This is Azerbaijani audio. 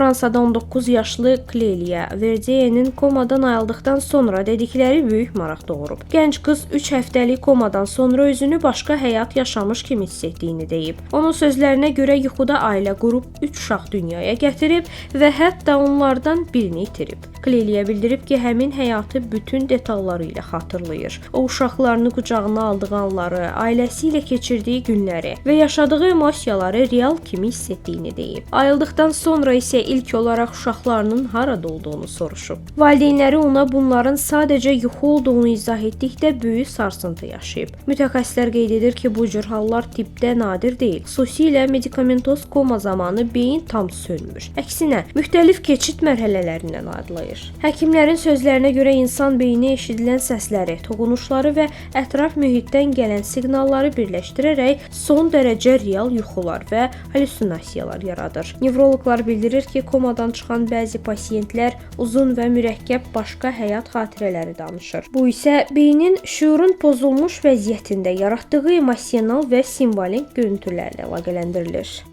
Fransada 19 yaşlı Clélia Verdier'in komadan ayıldıqdan sonra dedikləri böyük maraq doğurub. Gənc qız 3 həftəlik komadan sonra özünü başqa həyat yaşamış kimi hiss etdiyini deyib. Onun sözlərinə görə yuxuda ailə qurub 3 uşaq dünyaya gətirib və hətta onlardan birini itirib. Clélia bildirib ki, həmin həyatı bütün detalları ilə xatırlayır. O, uşaqlarını qucağına aldığı anları, ailəsi ilə keçirdiyi günləri və yaşadığı emosiyaları real kimi hiss etdiyini deyib. Ayıldıqdan sonra isə ilk olaraq uşaqlarının harada olduğunu soruşub. Valideynləri ona bunların sadəcə yuxu olduğunu izah etdikdə böyük sarsıntı yaşayıb. Mütəxəssislər qeyd edir ki, bu cür hallar tibbdə nadir deyil. Xüsusilə medikamentoz koma zamanı beyin tam sönmür. Əksinə, müxtəlif keçid mərhələlərindən adlayır. Həkimlərin sözlərinə görə insan beyni eşidilən səsləri, toxunuşları və ətraf mühitdən gələn siqnalları birləşdirərək son dərəcə real yuxular və halüsinasiyalar yaradır. Nevroloqlar bildirir ki, komadan çıxan bəzi pasiyentlər uzun və mürəkkəb başqa həyat xatirələri danışır. Bu isə beynin şüurun pozulmuş vəziyyətində yaratdığı emosional və simvolik görüntülərlə əlaqələndirilir.